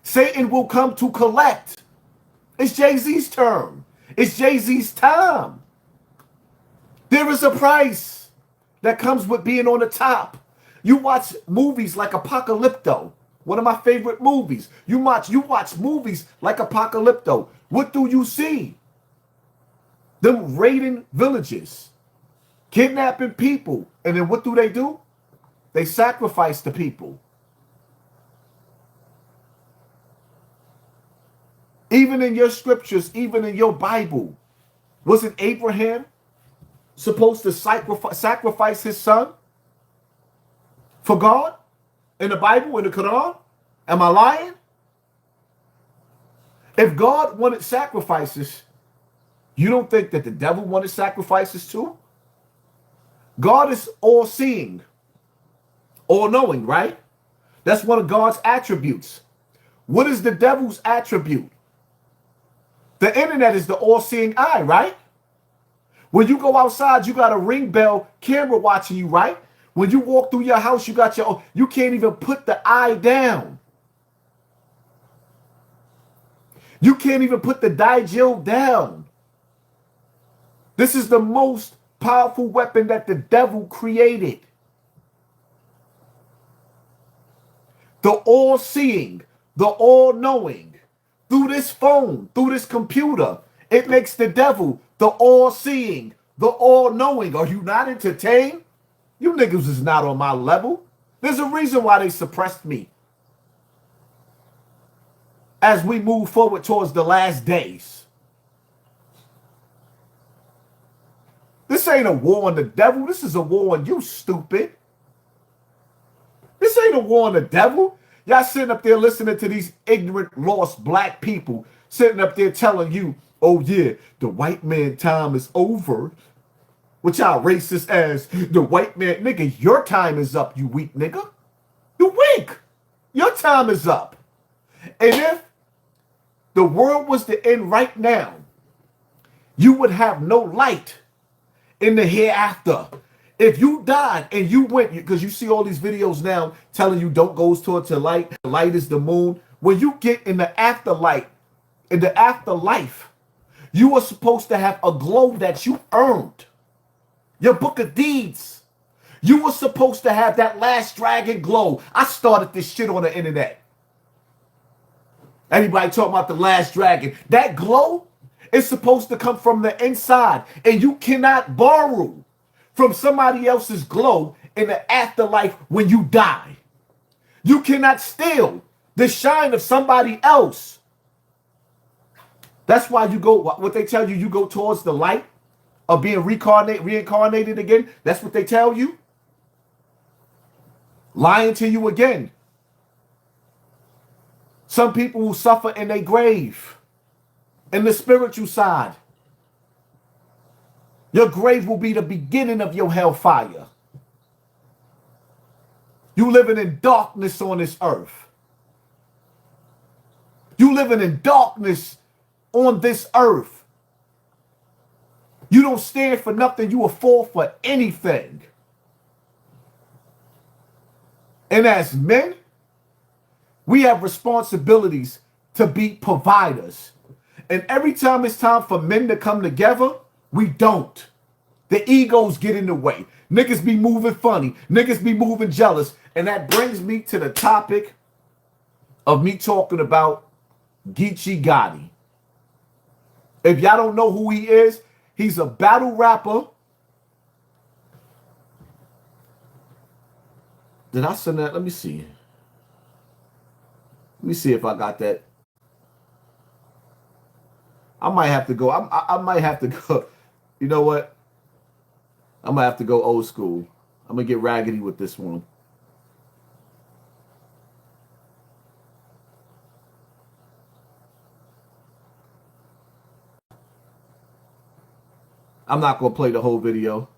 Satan will come to collect. It's Jay-Z's term. It's Jay-Z's time. There is a price that comes with being on the top. You watch movies like Apocalypto, one of my favorite movies. You watch movies like Apocalypto. What do you see? Them raiding villages, kidnapping people, and then what do? They sacrifice the people. Even in your scriptures, even in your Bible, wasn't Abraham supposed to sacrifice his son for God in the Bible, in the Quran? Am I lying? If God wanted sacrifices, you don't think that the devil wanted sacrifices too? God is all-seeing, all-knowing, right? That's one of God's attributes. What is the devil's attribute? The internet is the all-seeing eye, right? When you go outside, you got a ring bell camera watching you, right? When you walk through your house, you can't even put the eye down. You can't even put the digil down. This is the most powerful weapon that the devil created. The all-seeing, the all-knowing. Through this phone, through this computer, it makes the devil the all-seeing, the all-knowing. Are you not entertained? You niggas is not on my level. There's a reason why they suppressed me. As we move forward towards the last days. This ain't a war on the devil. This is a war on you, stupid. This ain't a war on the devil. Y'all sitting up there listening to these ignorant, lost black people sitting up there telling you, oh yeah, the white man time is over. What y'all racist ass, the white man, nigga, your time is up, you weak nigga. You weak. Your time is up. And if the world was to end right now, you would have no light in the hereafter. If you died and you went, because you see all these videos now telling you don't go towards the light is the moon. When you get in the afterlife, you are supposed to have a glow that you earned. Your book of deeds. You were supposed to have that last dragon glow. I started this shit on the internet. Anybody talking about the last dragon? That glow is supposed to come from the inside, and you cannot borrow from somebody else's glow in the afterlife when you die. You cannot steal the shine of somebody else. That's why you go, what they tell you, you go towards the light of being reincarnated again. That's what they tell you. Lying to you again. Some people will suffer in their grave, in the spiritual side. Your grave will be the beginning of your hellfire. You living in darkness on this earth. You living in darkness on this earth. You don't stand for nothing. You will fall for anything. And as men, we have responsibilities to be providers. And every time it's time for men to come together, we don't. The egos get in the way. Niggas be moving funny. Niggas be moving jealous. And that brings me to the topic of me talking about Geechee Gotti. If y'all don't know who he is, he's a battle rapper. Did I send that? Let me see. Let me see if I got that. I might have to go. I might have to go. You know what? I'm going to have to go old school. I'm going to get raggedy with this one. I'm not going to play the whole video.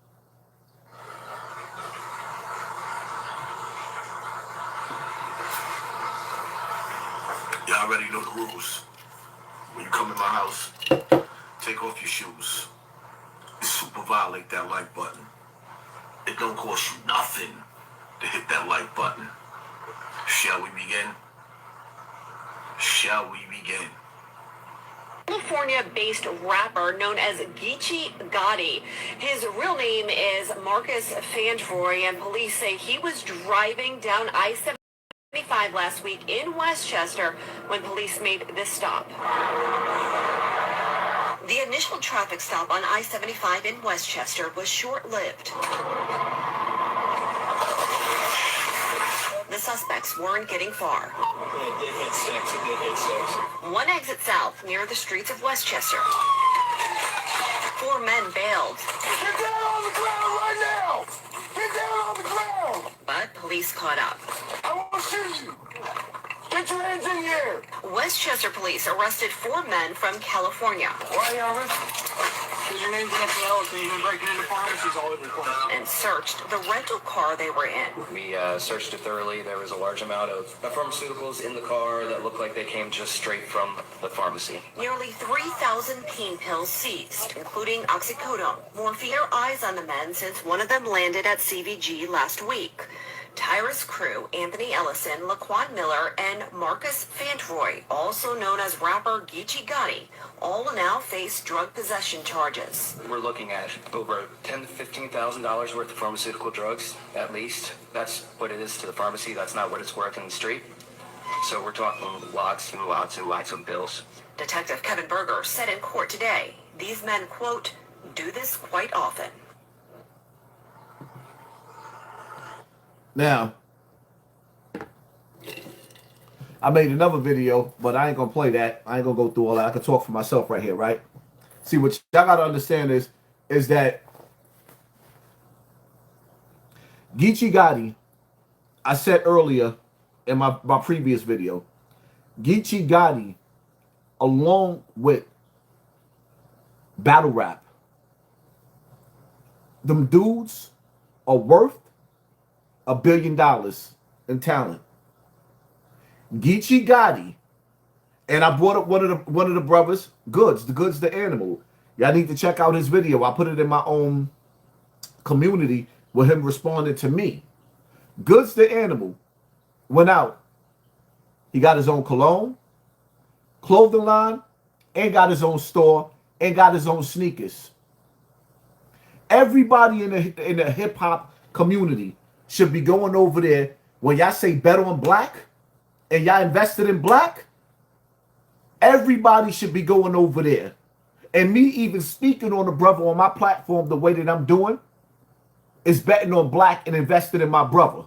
Y'all already know the rules. When you come in my house, take off your shoes. Super violate that like button. It don't cost you nothing to hit that like button. Shall we begin? shall we begin? California-based rapper known as Geechee Gotti. His real name is Marcus Fantroy, and police say he was driving down I-75 last week in Westchester when police made this stop. The initial traffic stop on I-75 in Westchester was short-lived. The suspects weren't getting far. They hit six. One exit south near the streets of Westchester. 4 men bailed. Get down on the ground right now! Get down on the ground! But police caught up. I want to shoot you! Get your hands in the air! Westchester police arrested 4 men from California Why are you arrested? Because your name's up the so you've been breaking into pharmacies all over the place. and searched the rental car they were in. We searched it thoroughly. There was a large amount of pharmaceuticals in the car that looked like they came just straight from the pharmacy. Nearly 3,000 pain pills seized, including oxycodone. Morphine. Their eyes on the men since one of them landed at CVG last week. Tyrus Crew, Anthony Ellison, Laquan Miller, and Marcus Fantroy, also known as rapper Geechee Gotti, all now face drug possession charges. We're looking at over $10,000 to $15,000 worth of pharmaceutical drugs, at least. That's what it is to the pharmacy. That's not what it's worth in the street. So we're talking lots and lots and lots of bills. Detective Kevin Berger said in court today, these men, quote, do this quite often. Now, I made another video, but I ain't gonna play that. I ain't gonna go through all that. I can talk for myself right here, right? See, what y'all gotta understand is that Geechee Gotti, I said earlier in my previous video, Geechee Gotti, along with battle rap, them dudes are worth $1 billion in talent. Geechee Gotti, and I brought up one of the brothers, Goods the Animal. Y'all need to check out his video. I put it in my own community with him responding to me. Goods the Animal went out. He got his own cologne, clothing line, and got his own store, and got his own sneakers. Everybody in the hip hop community should be going over there. When y'all say bet on black and y'all invested in black, everybody should be going over there. And me even speaking on the brother on my platform the way that I'm doing is betting on black and investing in my brother.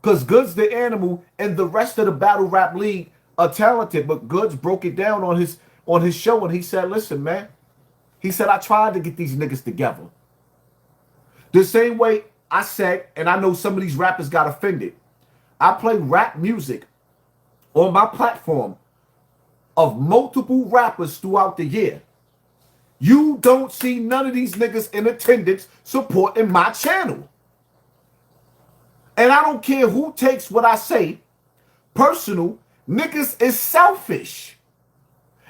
Because Goods the Animal and the rest of the battle rap league are talented, but Goods broke it down on his show, and he said, listen, man, he said, I tried to get these niggas together. The same way I said, and I know some of these rappers got offended, I play rap music on my platform of multiple rappers throughout the year. You don't see none of these niggas in attendance supporting my channel. And I don't care who takes what I say personal. Niggas is selfish.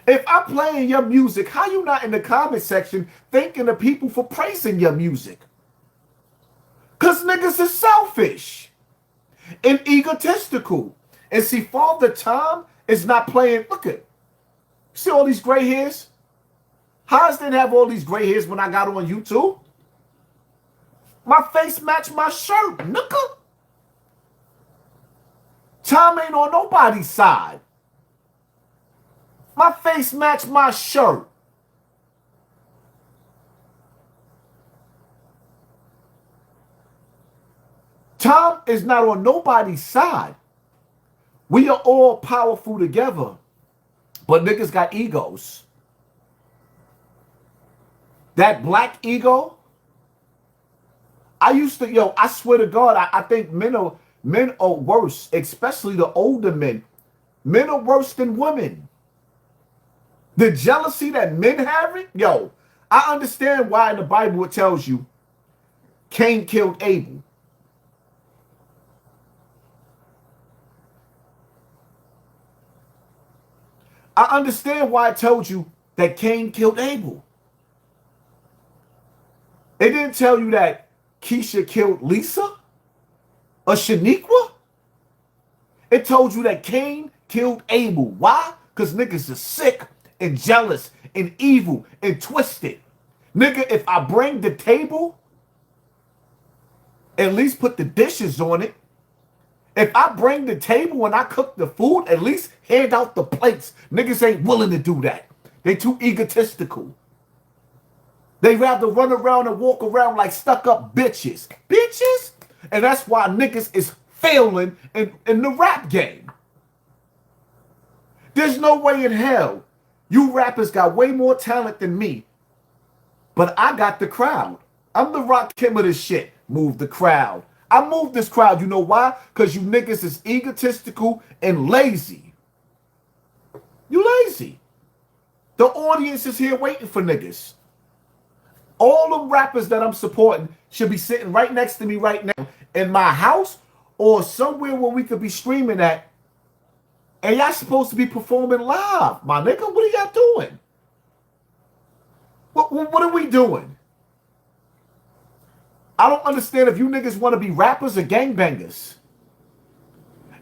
If I'm playing your music, how you not in the comment section thanking the people for praising your music? Because niggas is selfish and egotistical. And see, Father Time is not playing. Look at, see all these gray hairs? Haas didn't have all these gray hairs when I got on YouTube. My face matched my shirt, nigga. Time ain't on nobody's side. My face matched my shirt. Tom is not on nobody's side. We are all powerful together. But niggas got egos. That black ego, I used to, I swear to God, I think men are worse, especially the older men. Men are worse than women. The jealousy that men have, I understand why in the Bible it tells you Cain killed Abel. I understand why it told you that Cain killed Abel. It didn't tell you that Keisha killed Lisa or Shaniqua. It told you that Cain killed Abel. Why? Because niggas are sick and jealous and evil and twisted. Nigga, if I bring the table, at least put the dishes on it. If I bring the table and I cook the food, at least hand out the plates. Niggas ain't willing to do that. They too egotistical. They rather run around and walk around like stuck up bitches. Bitches? And that's why niggas is failing in the rap game. There's no way in hell you rappers got way more talent than me. But I got the crowd. I'm the Rock Kim of this shit. Move the crowd. I move this crowd. You know why? Because you niggas is egotistical and lazy. You lazy. The audience is here waiting for niggas. All them rappers that I'm supporting should be sitting right next to me right now in my house or somewhere where we could be streaming at. And y'all supposed to be performing live, my nigga. What are y'all doing? What are we doing? I don't understand if you niggas want to be rappers or gangbangers.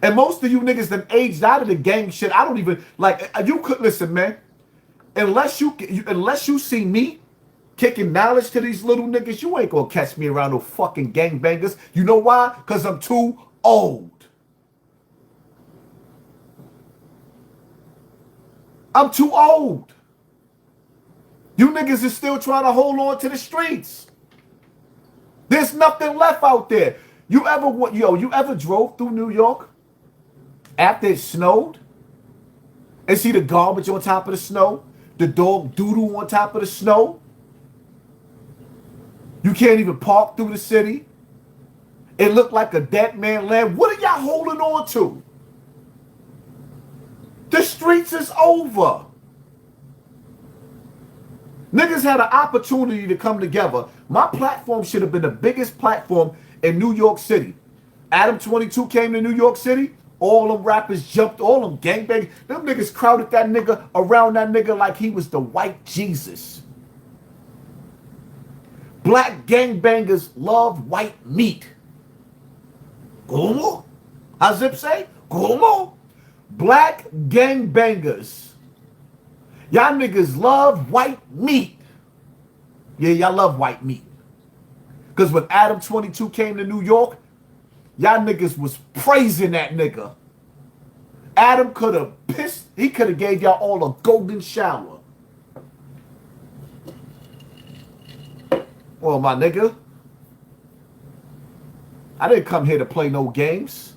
And most of you niggas that aged out of the gang shit, I don't even, like, you could, listen, man. Unless you see me kicking knowledge to these little niggas, you ain't gonna catch me around no fucking gangbangers. You know why? Because I'm too old. I'm too old. You niggas is still trying to hold on to the streets. There's nothing left out there. You ever drove through New York after it snowed and see the garbage on top of the snow? The dog doodle on top of the snow? You can't even park through the city. It looked like a dead man land. What are y'all holding on to? The streets is over. Niggas had an opportunity to come together. My platform should have been the biggest platform in New York City. Adam 22 came to New York City. All them rappers jumped, all them gangbangs. Them niggas crowded that nigga around that nigga like he was the white Jesus. Black gangbangers love white meat. Como? How Zip say? Como? Black gangbangers. Y'all niggas love white meat. Yeah, y'all love white meat. Because when Adam 22 came to New York, y'all niggas was praising that nigga. Adam could have pissed, he could have gave y'all all a golden shower. Well, my nigga, I didn't come here to play no games.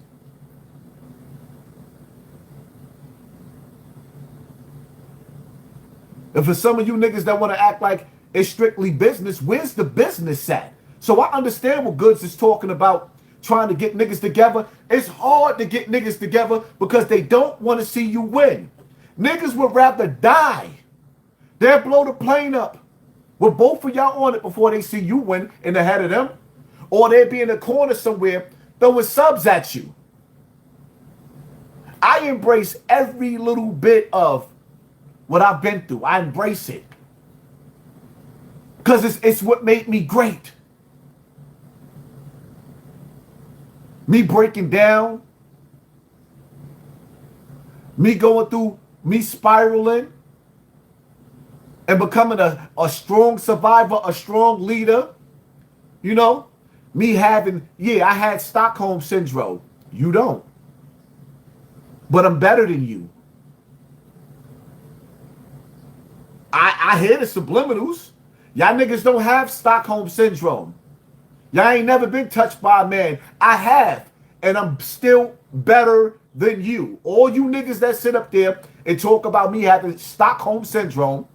And for some of you niggas that want to act like it's strictly business, where's the business at? So I understand what Goods is talking about, trying to get niggas together. It's hard to get niggas together because they don't want to see you win. Niggas would rather die. They'll blow the plane up with both of y'all on it before they see you win in the head of them. Or they'll be in a corner somewhere throwing subs at you. I embrace every little bit of what I've been through. I embrace it. Because it's what made me great. Me breaking down. Me going through, me spiraling. And becoming a strong survivor, a strong leader. You know? Me having, yeah, I had Stockholm Syndrome. You don't. But I'm better than you. I hear the subliminals. Y'all niggas don't have Stockholm Syndrome. Y'all ain't never been touched by a man. I have. And I'm still better than you. All you niggas that sit up there and talk about me having Stockholm Syndrome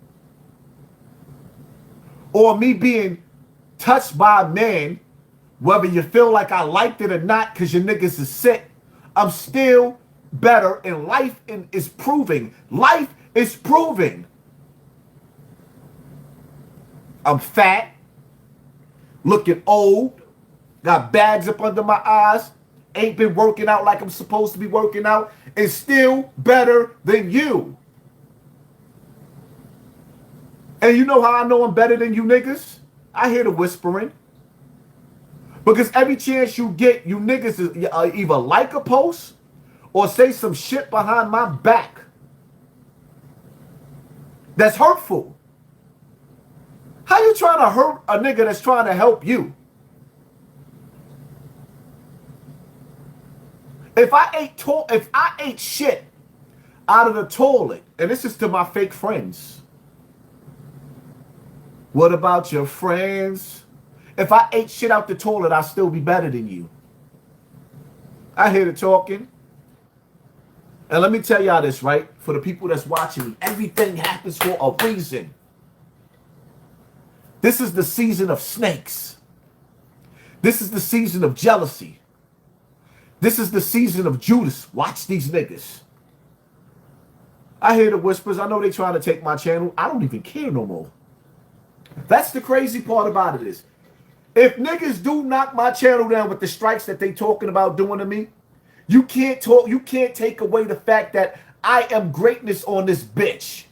or me being touched by a man, whether you feel like I liked it or not because your niggas is sick, I'm still better, and life is proving. Life is proving. I'm fat, looking old, got bags up under my eyes, ain't been working out like I'm supposed to be working out, and still better than you. And you know how I know I'm better than you niggas? I hear the whispering. Because every chance you get, you niggas either like a post or say some shit behind my back. That's hurtful. How you trying to hurt a nigga that's trying to help you? If I ate shit out of the toilet, and this is to my fake friends. What about your friends? If I ate shit out the toilet, I'll still be better than you. I hear the talking. And let me tell y'all this, right? For the people that's watching me, everything happens for a reason. This is the season of snakes. This is the season of jealousy. This is the season of Judas. Watch these niggas. I hear the whispers. I know they trying to take my channel. I don't even care no more. That's the crazy part about it is, if niggas do knock my channel down with the strikes that they talking about doing to me, you can't take away the fact that I am greatness on this bitch.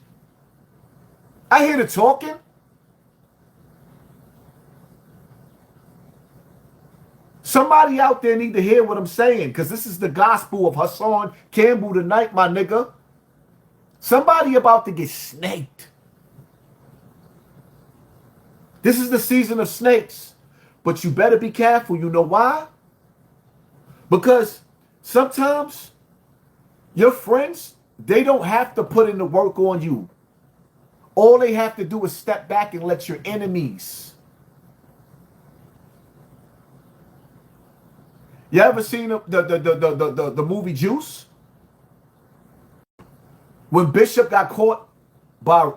I hear the talking. Somebody out there need to hear what I'm saying, because this is the gospel of Hassan Campbell tonight, my nigga. Somebody about to get snaked. This is the season of snakes. But you better be careful. You know why? Because sometimes your friends, they don't have to put in the work on you. All they have to do is step back and let your enemies. You ever seen the movie Juice? When Bishop got caught by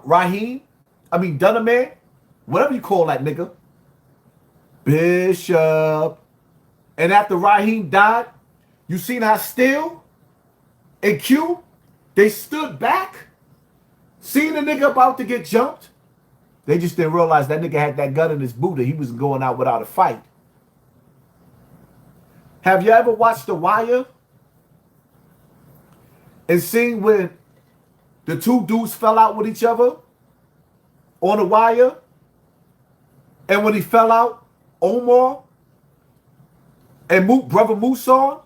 Dunnerman, whatever you call that nigga, Bishop. And after Raheem died, you seen how Steele and Q, they stood back, seen the nigga about to get jumped. They just didn't realize that nigga had that gun in his boot and he was going out without a fight. Have you ever watched The Wire and seen when the two dudes fell out with each other on The Wire? And when he fell out, Omar and Brother Musan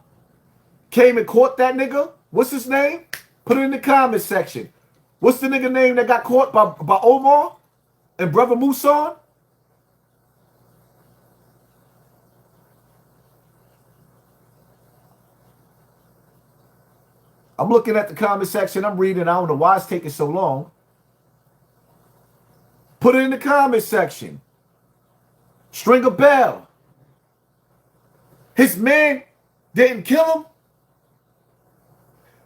came and caught that nigga. What's his name? Put it in the comment section. What's the nigga name that got caught by Omar and Brother Musan? I'm looking at the comment section. I'm reading. I don't know why it's taking so long. Put it in the comment section. String a bell. His man didn't kill him,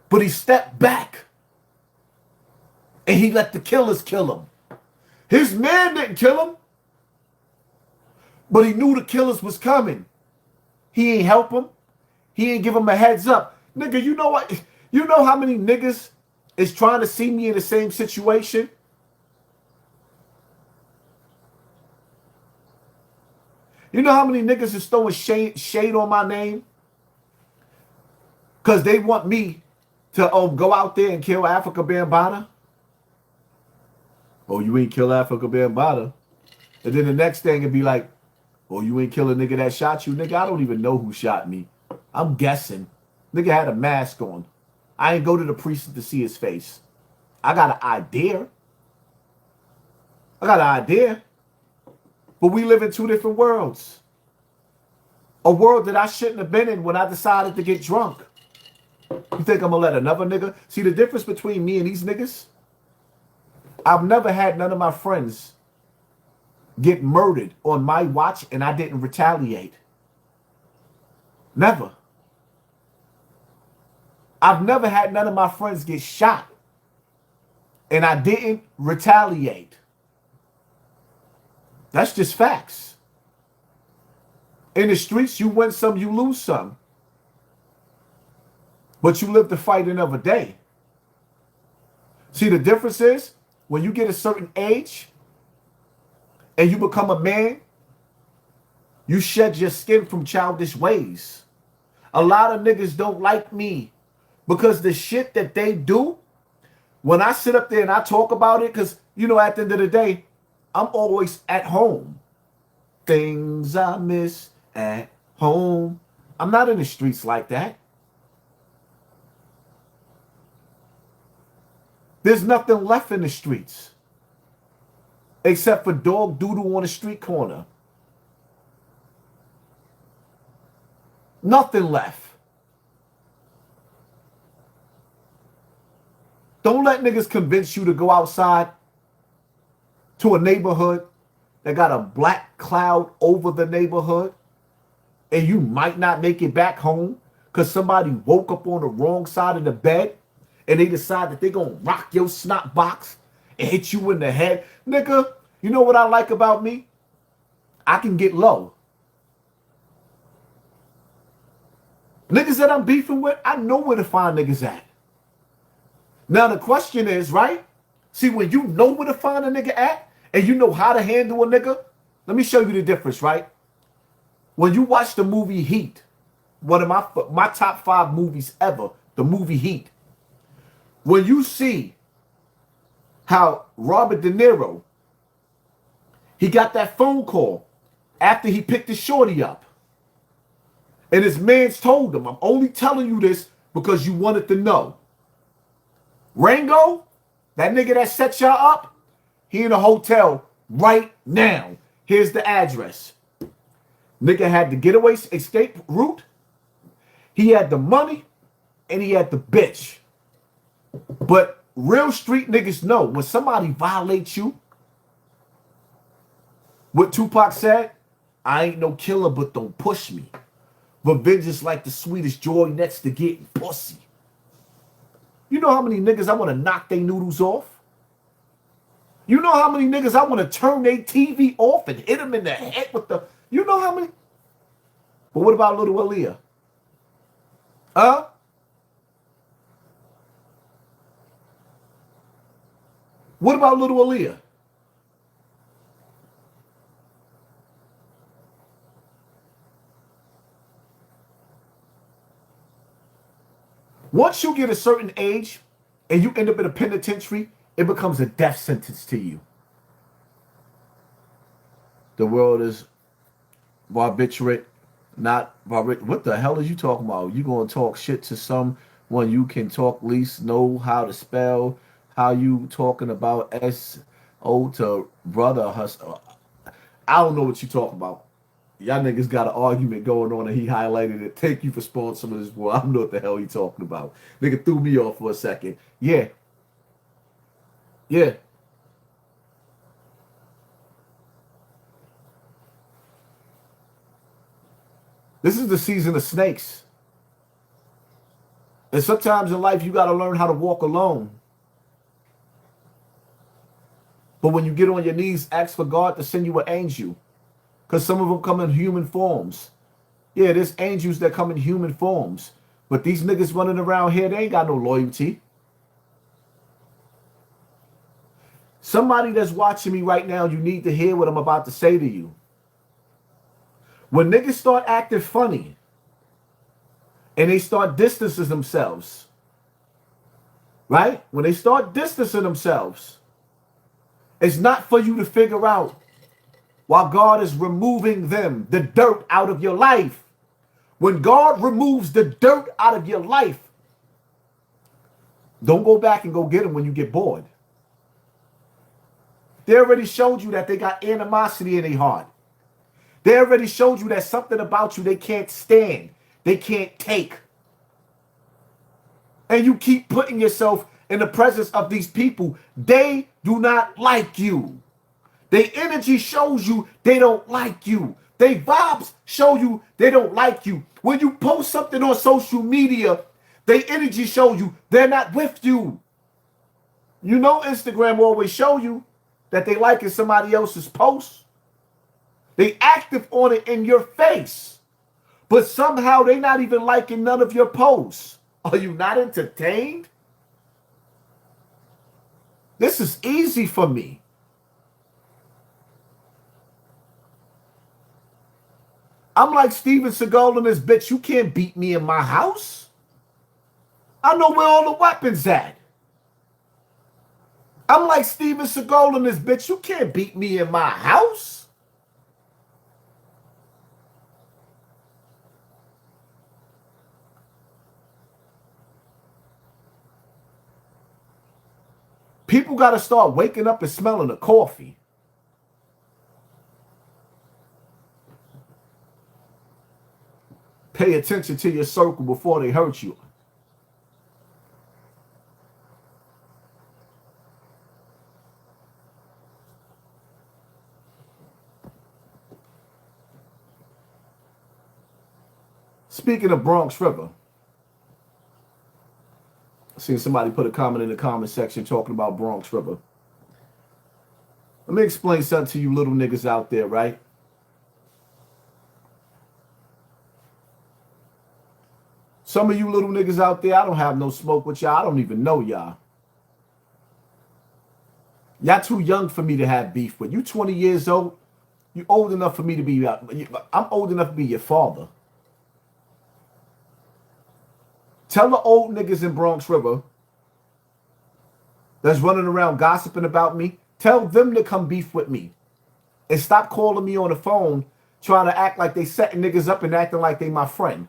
but he stepped back and he let the killers kill him. His man didn't kill him, but he knew the killers was coming. He ain't help him. He ain't give him a heads up. Nigga, you know what? You know how many niggas is trying to see me in the same situation? You know how many niggas is throwing shade on my name? Because they want me to go out there and kill Africa Bambaataa. Oh, you ain't kill Africa Bambaataa. And then the next thing would be like, oh, you ain't kill a nigga that shot you. Nigga, I don't even know who shot me. I'm guessing. Nigga had a mask on. I ain't go to the precinct to see his face. I got an idea. But we live in two different worlds. A world that I shouldn't have been in when I decided to get drunk. You think I'm going to let another nigga? See the difference between me and these niggas? I've never had none of my friends get murdered on my watch and I didn't retaliate. Never. I've never had none of my friends get shot and I didn't retaliate. That's just facts. In the streets, you win some, you lose some. But you live to fight another day. See, the difference is when you get a certain age and you become a man, you shed your skin from childish ways. A lot of niggas don't like me because the shit that they do, when I sit up there and I talk about it, because, you know, at the end of the day, I'm always at home. Things I miss at home. I'm not in the streets like that. There's nothing left in the streets. except for dog doodle on a street corner. Nothing left. Don't let niggas convince you to go outside to a neighborhood that got a black cloud over the neighborhood and you might not make it back home because somebody woke up on the wrong side of the bed and they decide that they're going to rock your snot box and hit you in the head. Nigga, you know what I like about me? I can get low. Niggas that I'm beefing with, I know where to find niggas at. Now the question is, right? See, when you know where to find a nigga at and you know how to handle a nigga, let me show you the difference, right? When you watch the movie Heat, one of my top 5 movies ever, the movie Heat, when you see how Robert De Niro, he got that phone call after he picked his shorty up. And his mans told him, I'm only telling you this because you wanted to know. Rango, that nigga that set y'all up, he in a hotel right now. Here's the address. Nigga had the getaway escape route. He had the money and he had the bitch. But real street niggas know when somebody violates you, what Tupac said, I ain't no killer, but don't push me. Revenge is like the sweetest joy next to getting pussy. You know how many niggas I want to knock their noodles off? You know how many niggas I want to turn their TV off and hit them in the head with the... You know how many? But what about little Aaliyah? Huh? What about little Aaliyah? Once you get a certain age and you end up in a penitentiary, it becomes a death sentence to you. The world is barbiturate, not barbiturate. What the hell are you talking about? You gonna talk shit to someone you can talk least, know how to spell, how you talking about S-O to brother, hustle. I don't know what you talking about. Y'all niggas got an argument going on and he highlighted it. Thank you for sponsoring this boy. I don't know what the hell he talking about. Nigga threw me off for a second. Yeah. Yeah. This is the season of snakes. And sometimes in life you got to learn how to walk alone. But when you get on your knees, ask for God to send you an angel. Because some of them come in human forms. Yeah, there's angels that come in human forms. But these niggas running around here, they ain't got no loyalty. Somebody that's watching me right now, you need to hear what I'm about to say to you. When niggas start acting funny and they start distancing themselves, right? When they start distancing themselves, it's not for you to figure out while God is removing them, the dirt out of your life. When God removes the dirt out of your life, don't go back and go get them when you get bored. They already showed you that they got animosity in their heart. They already showed you that something about you they can't stand, they can't take. And you keep putting yourself in the presence of these people. They do not like you. Their energy shows you they don't like you. Their vibes show you they don't like you. When you post something on social media, their energy shows you they're not with you. You know Instagram always show you that they liking somebody else's post. They active on it in your face. But somehow they not even liking none of your posts. Are you not entertained? This is easy for me. I'm like Steven Seagal and this bitch. You can't beat me in my house. I know where all the weapons at. I'm like Steven Seagal and this bitch. You can't beat me in my house. People got to start waking up and smelling the coffee. pay attention to your circle before they hurt you. Speaking of Bronx River, I seen somebody put a comment in the comment section talking about Bronx River. Let me explain something to you little niggas out there, right? Some of you little niggas out there, I don't have no smoke with y'all. I don't even know y'all. Y'all too young for me to have beef with. You 20 years old. You old enough for me to be, I'm old enough to be your father. Tell the old niggas in Bronx River that's running around gossiping about me, tell them to come beef with me. And stop calling me on the phone trying to act like they setting niggas up and acting like they my friend.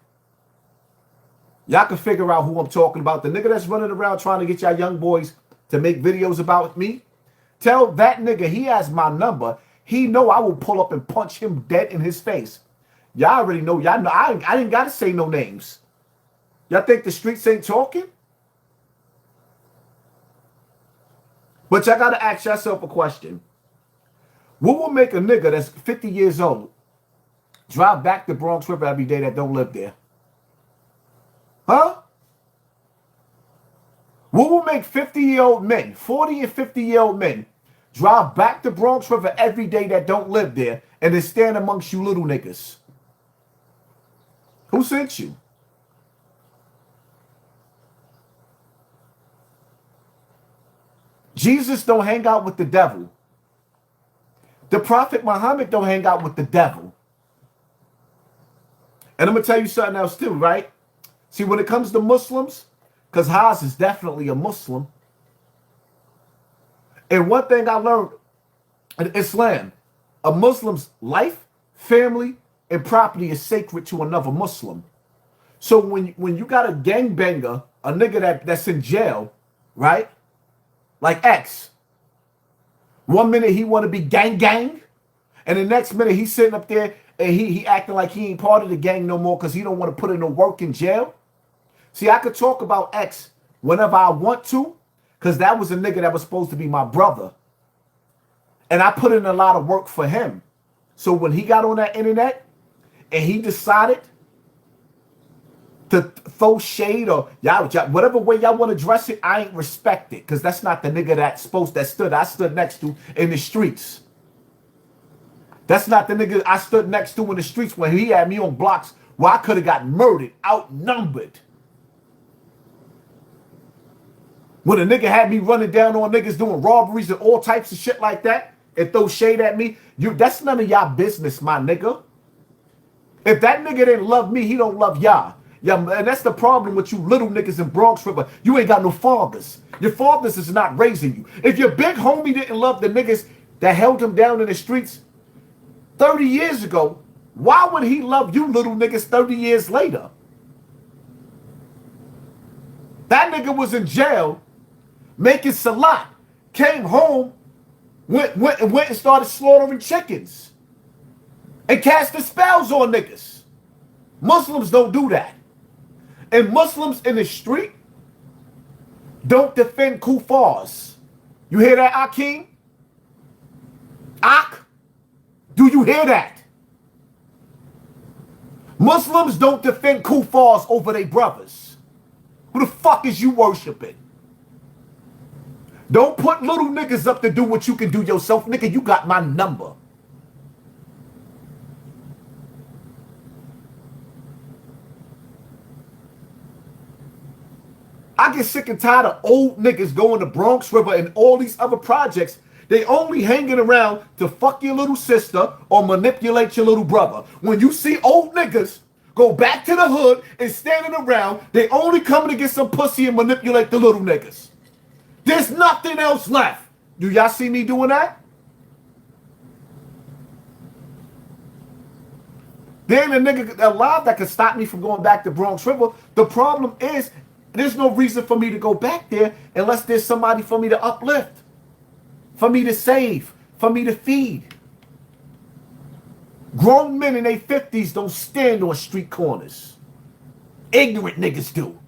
Y'all can figure out who I'm talking about. The nigga that's running around trying to get y'all young boys to make videos about me, tell that nigga he has my number. He know I will pull up and punch him dead in his face. Y'all already know. Y'all know I didn't got to say no names. Y'all think the streets ain't talking? But y'all got to ask yourself a question. What will make a nigga that's 50 years old drive back to Bronx River every day that don't live there? Huh? What will make 50-year-old men, 40 and 50-year-old men, drive back to Bronx River every day that don't live there and then stand amongst you little niggas? Who sent you? Jesus don't hang out with the devil. The Prophet Muhammad don't hang out with the devil. And I'm going to tell you something else too, right? See, when it comes to Muslims, because Haas is definitely a Muslim. And one thing I learned in Islam, a Muslim's life, family, and property is sacred to another Muslim. So when you got a gangbanger, a nigga that's in jail, right? Like X. One minute he want to be gang, and the next minute he's sitting up there and he acting like he ain't part of the gang no more because he don't want to put in no work in jail. See, I could talk about X whenever I want to because that was a nigga that was supposed to be my brother. And I put in a lot of work for him. So when he got on that internet and he decided to throw shade or y'all whatever way y'all want to dress it, I ain't respect it because that's not the nigga I stood next to in the streets. That's not the nigga I stood next to in the streets when he had me on blocks where I could have got murdered, outnumbered. When a nigga had me running down on niggas doing robberies and all types of shit like that and throw shade at me, that's none of y'all business, my nigga. If that nigga didn't love me, he don't love y'all. Yeah, and that's the problem with you little niggas in Bronx River. You ain't got no fathers. Your fathers is not raising you. If your big homie didn't love the niggas that held him down in the streets 30 years ago, why would he love you little niggas 30 years later? That nigga was in jail making salat, came home, went and started slaughtering chickens and casting spells on niggas. Muslims don't do that. And Muslims in the street don't defend kuffars. You hear that, Akeem? Ak? Do you hear that? Muslims don't defend kuffars over their brothers. Who the fuck is you worshiping? Don't put little niggas up to do what you can do yourself. Nigga, you got my number. I get sick and tired of old niggas going to Bronx River and all these other projects. They only hanging around to fuck your little sister or manipulate your little brother. When you see old niggas go back to the hood and standing around, they only coming to get some pussy and manipulate the little niggas. There's nothing else left. Do y'all see me doing that? There ain't a nigga alive that can stop me from going back to Bronx River. The problem is, there's no reason for me to go back there unless there's somebody for me to uplift, for me to save, for me to feed. Grown men in their 50s don't stand on street corners. Ignorant niggas do.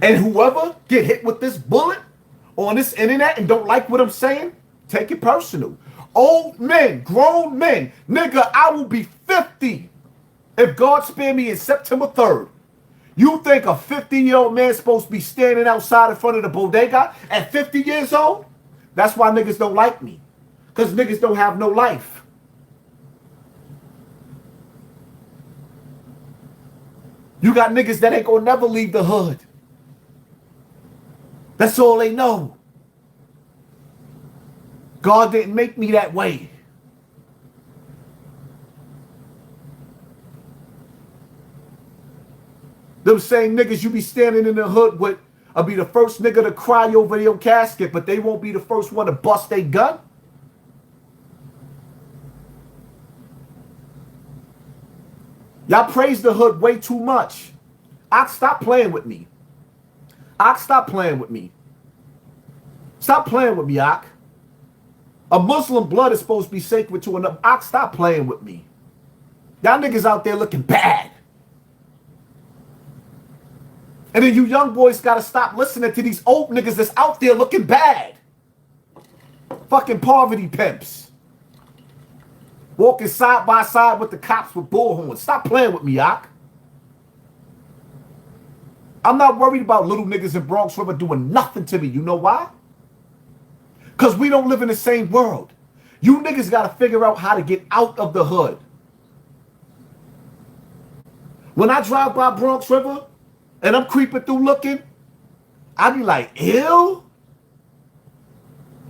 And whoever get hit with this bullet on this internet and don't like what I'm saying, take it personal. Old men, grown men, nigga, I will be 50 if God spare me in September 3rd. You think a 50-year-old man supposed to be standing outside in front of the bodega at 50 years old? That's why niggas don't like me. Because niggas don't have no life. You got niggas that ain't gonna never leave the hood. That's all they know. God didn't make me that way. Them same niggas you be standing in the hood with will be the first nigga to cry over your casket, but they won't be the first one to bust their gun. Y'all praise the hood way too much. Stop playing with me. Stop playing with me. Stop playing with me, Ak. A Muslim blood is supposed to be sacred to another. Stop playing with me. Y'all niggas out there looking bad. And then you young boys gotta stop listening to these old niggas that's out there looking bad. Fucking poverty pimps. Walking side by side with the cops with bullhorns. Stop playing with me, Ak. I'm not worried about little niggas in Bronx River doing nothing to me. You know why? Because we don't live in the same world. You niggas got to figure out how to get out of the hood. When I drive by Bronx River and I'm creeping through looking, I be like, ew.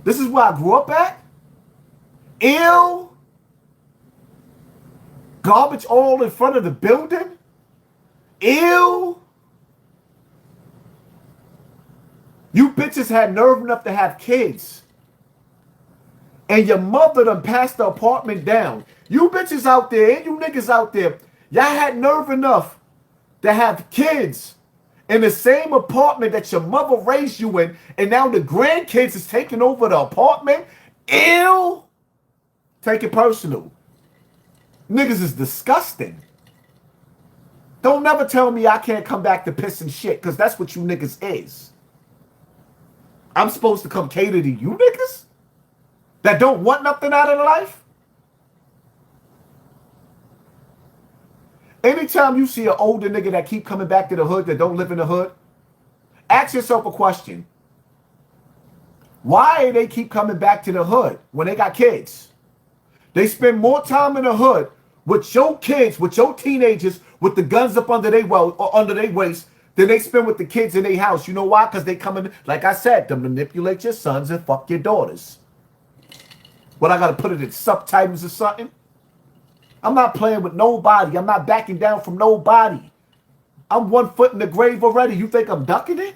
This is where I grew up at? Ew. Garbage all in front of the building? Ew. You bitches had nerve enough to have kids. And your mother done passed the apartment down. You bitches out there and you niggas out there, y'all had nerve enough to have kids in the same apartment that your mother raised you in, and now the grandkids is taking over the apartment? Ew. Take it personal. Niggas is disgusting. Don't never tell me I can't come back to piss and shit, because that's what you niggas is. I'm supposed to come cater to you niggas that don't want nothing out of life? Anytime you see an older nigga that keep coming back to the hood that don't live in the hood, ask yourself a question. Why do they keep coming back to the hood when they got kids? They spend more time in the hood with your kids, with your teenagers, with the guns up under their waist, than they spend with the kids in their house. You know why? Because they come in, like I said, to manipulate your sons and fuck your daughters. What, I got to put it in subtitles or something? I'm not playing with nobody. I'm not backing down from nobody. I'm 1 foot in the grave already. You think I'm ducking it?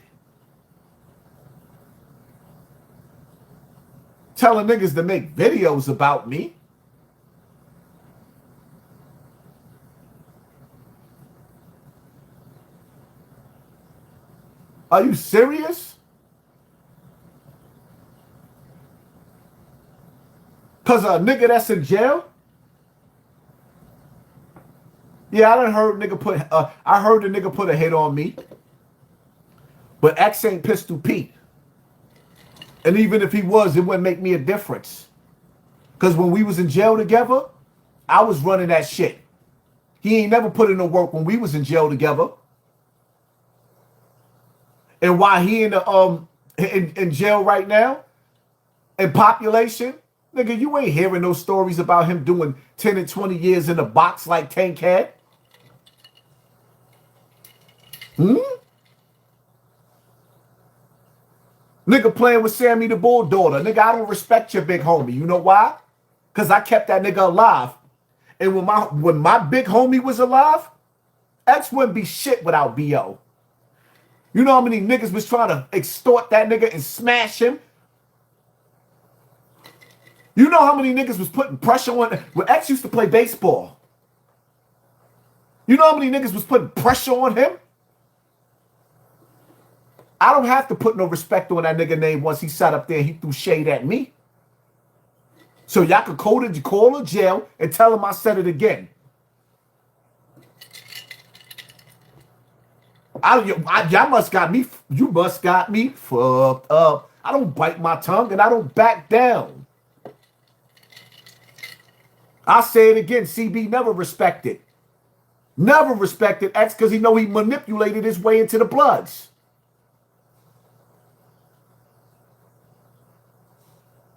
Telling niggas to make videos about me. Are you serious? Because a nigga that's in jail? Yeah, I heard a nigga put a hit on me. But X ain't Pistol Pete. And even if he was, it wouldn't make me a difference. Because when we was in jail together, I was running that shit. He ain't never put in no work when we was in jail together. And while he in jail right now, in population, nigga, you ain't hearing no stories about him doing 10 and 20 years in a box like Tank had. Nigga playing with Sammy the Bull daughter. Nigga, I don't respect your big homie. You know why? Because I kept that nigga alive. And when my big homie was alive, X wouldn't be shit without B.O. You know how many niggas was trying to extort that nigga and smash him? You know how many niggas was putting pressure on... When X used to play baseball. You know how many niggas was putting pressure on him? I don't have to put no respect on that nigga name once he sat up there and he threw shade at me. So y'all could call to jail and tell him I said it again. Y'all must got me. You must got me fucked up. I don't bite my tongue and I don't back down. I say it again. CB never respected X because he know he manipulated his way into the Bloods.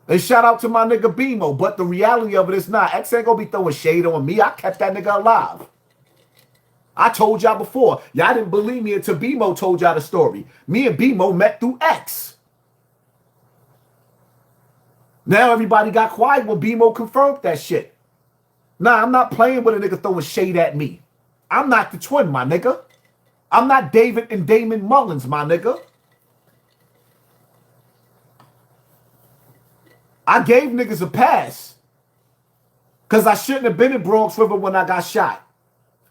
And shout out to my nigga BMO, but the reality of it is not. X ain't gonna be throwing shade on me. I kept that nigga alive. I told y'all before. Y'all didn't believe me until BMO told y'all the story. Me and BMO met through X. Now everybody got quiet when BMO confirmed that shit. Nah, I'm not playing with a nigga throwing shade at me. I'm not the twin, my nigga. I'm not David and Damon Mullins, my nigga. I gave niggas a pass because I shouldn't have been in Bronx River when I got shot.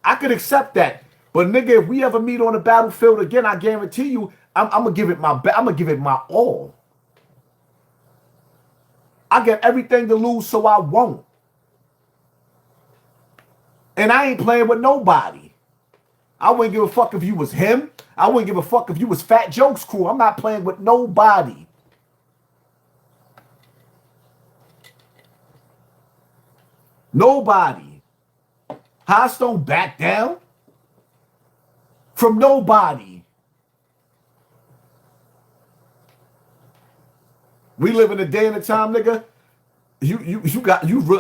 I could accept that. But nigga, if we ever meet on the battlefield again, I guarantee you, I'm gonna give it my all. I got everything to lose, so I won't. And I ain't playing with nobody. I wouldn't give a fuck if you was him. I wouldn't give a fuck if you was Fat Joke's crew. I'm not playing with nobody. Nobody. Haas don't back down from nobody. We live in a day and a time, nigga.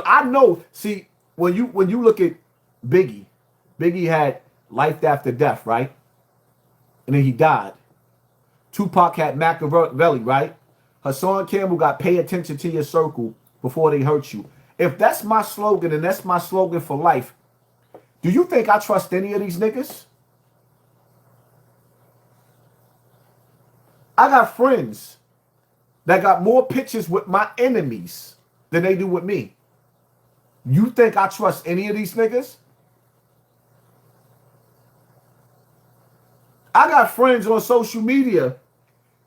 I know. See, when you look at Biggie had life after death, right? And then he died. Tupac had Machiavelli, right? Hassan Campbell got pay attention to your circle before they hurt you. If that's my slogan and that's my slogan for life, do you think I trust any of these niggas? I got friends that got more pictures with my enemies than they do with me. You think I trust any of these niggas? I got friends on social media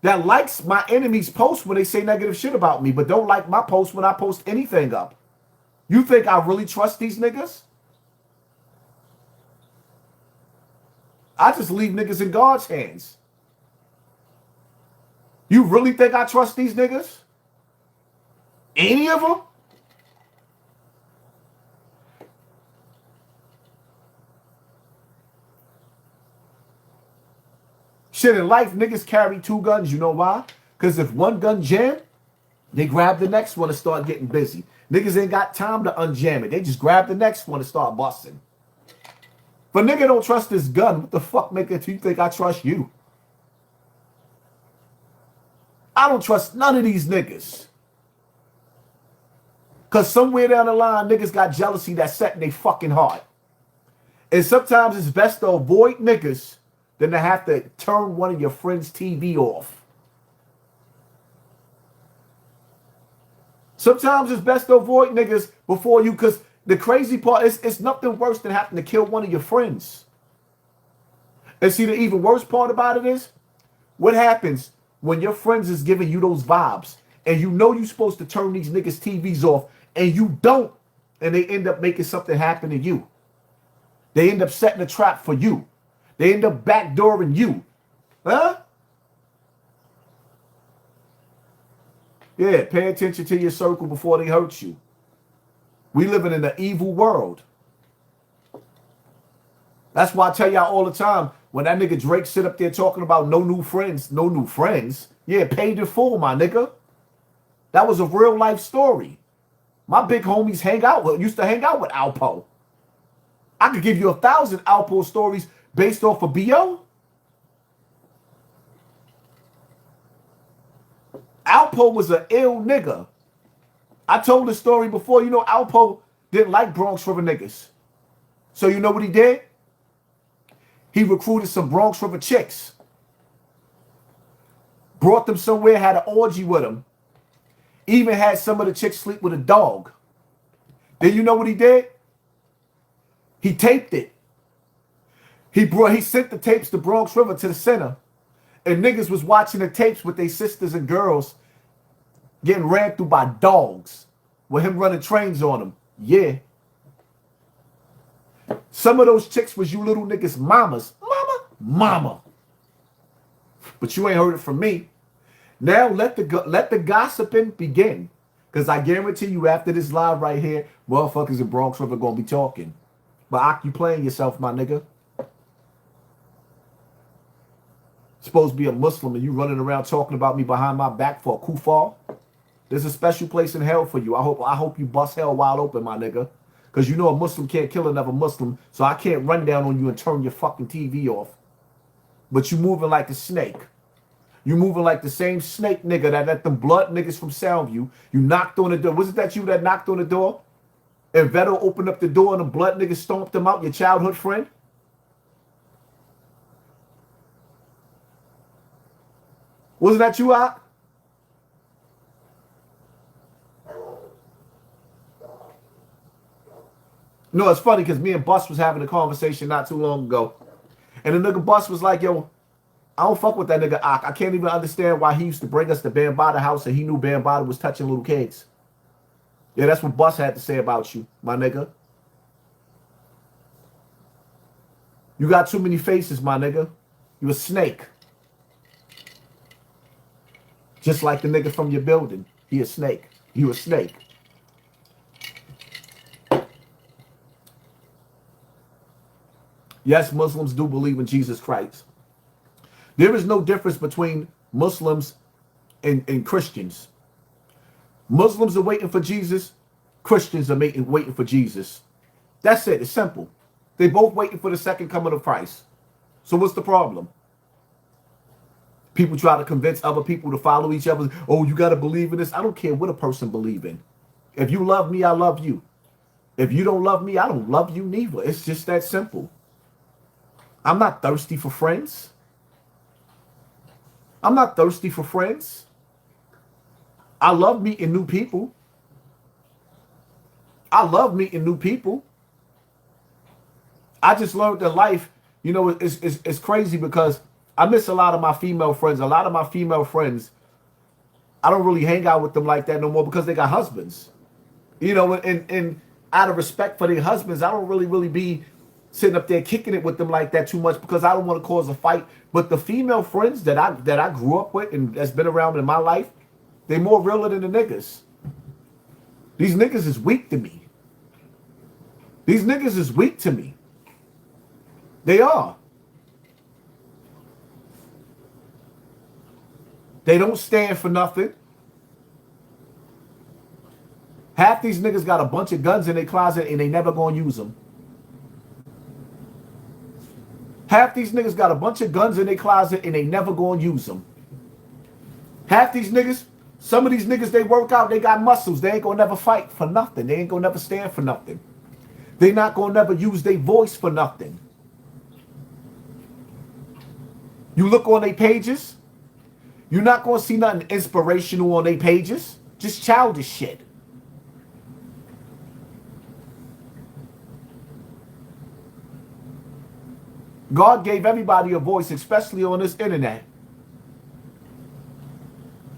that likes my enemies' posts when they say negative shit about me, but don't like my posts when I post anything up. You think I really trust these niggas? I just leave niggas in God's hands. You really think I trust these niggas? Any of them? Shit, in life, niggas carry 2 guns. You know why? Because if one gun jam, they grab the next one and start getting busy. Niggas ain't got time to unjam it. They just grab the next one and start busting. But nigga don't trust this gun. What the fuck make it you think I trust you? I don't trust none of these niggas. Because somewhere down the line, niggas got jealousy that's set in their fucking heart. And sometimes it's best to avoid niggas than to have to turn one of your friends' TV off. Sometimes it's best to avoid niggas before you, because the crazy part is it's nothing worse than having to kill one of your friends. And see, the even worse part about it is, what happens when your friends is giving you those vibes and you know you're supposed to turn these niggas' TVs off and you don't, and they end up making something happen to you. They end up setting a trap for you. They end up backdooring you. Huh? Yeah, pay attention to your circle before they hurt you. We living in an evil world. That's why I tell y'all all the time, when that nigga Drake sit up there talking about no new friends. Yeah, paid in full, my nigga. That was a real life story. My big homies used to hang out with Alpo. I could give you 1,000 Alpo stories based off of BO. Alpo was an ill nigga. I told the story before. You know, Alpo didn't like Bronx River niggas. So you know what he did? He recruited some Bronx River chicks. Brought them somewhere, had an orgy with them. Even had some of the chicks sleep with a dog. Then you know what he did? He taped it. He sent the tapes to Bronx River to the center. And niggas was watching the tapes with their sisters and girls getting ran through by dogs with him running trains on them. Yeah. Some of those chicks was you little niggas' mamas. Mama. but you ain't heard it from me. Now let the gossiping begin. Because I guarantee you after this live right here, motherfuckers in Bronx River going to be talking. But Ak, you playing yourself, my nigga. Supposed to be a Muslim and you running around talking about me behind my back for a kufar. There's a special place in hell for you. I hope you bust hell wide open, my nigga. Because you know a Muslim can't kill another Muslim, so I can't run down on you and turn your fucking TV off. But you moving like a snake. You moving like the same snake nigga that let them blood niggas from Soundview. You knocked on the door. Was it that you that knocked on the door? And Veto opened up the door and the blood niggas stomped them out, your childhood friend? Wasn't that you, Ak? No, it's funny because me and Bus was having a conversation not too long ago. And the nigga Bus was like, yo, I don't fuck with that nigga Ak. I can't even understand why he used to bring us to Bambaataa house and he knew Bambaataa was touching little kids. Yeah, that's what Bus had to say about you, my nigga. You got too many faces, my nigga. You a snake. Just like the nigga from your building. He a snake. You a snake. Yes, Muslims do believe in Jesus Christ. There is no difference between Muslims and Christians. Muslims are waiting for Jesus. Christians are waiting for Jesus. That's it. It's simple. They both waiting for the second coming of Christ. So what's the problem? People try to convince other people to follow each other. Oh, you got to believe in this. I don't care what a person believes in. If you love me, I love you. If you don't love me, I don't love you neither. It's just that simple. I'm not thirsty for friends. I'm not thirsty for friends. I love meeting new people. I love meeting new people. I just learned that life, you know, it's crazy because I miss a lot of my female friends. A lot of my female friends, I don't really hang out with them like that no more because they got husbands. You know, and out of respect for their husbands, I don't really be sitting up there kicking it with them like that too much because I don't want to cause a fight. But the female friends that I grew up with and that's been around in my life, they more realer than the niggas. These niggas is weak to me. These niggas is weak to me. They are. They don't stand for nothing. Half these niggas got a bunch of guns in their closet and they never gonna use them. Half these niggas got a bunch of guns in their closet and they never gonna use them. Half these niggas, some of these niggas, they work out, they got muscles. They ain't gonna never fight for nothing. They ain't gonna never stand for nothing. They not gonna never use their voice for nothing. You look on their pages, you're not gonna see nothing inspirational on their pages. Just childish shit. God gave everybody a voice, especially on this internet.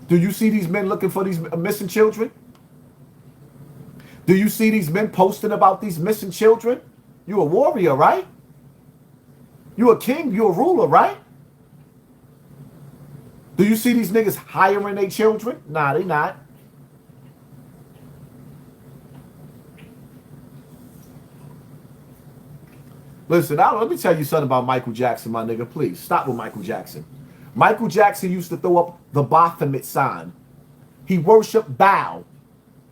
Do you see these men looking for these missing children? Do you see these men posting about these missing children? You a warrior, right? You a king, you a ruler, right? Do you see these niggas hiring their children? Nah, they not. Listen, let me tell you something about Michael Jackson, my nigga. Please, stop with Michael Jackson. Michael Jackson used to throw up the Baphomet sign. He worshiped Baal.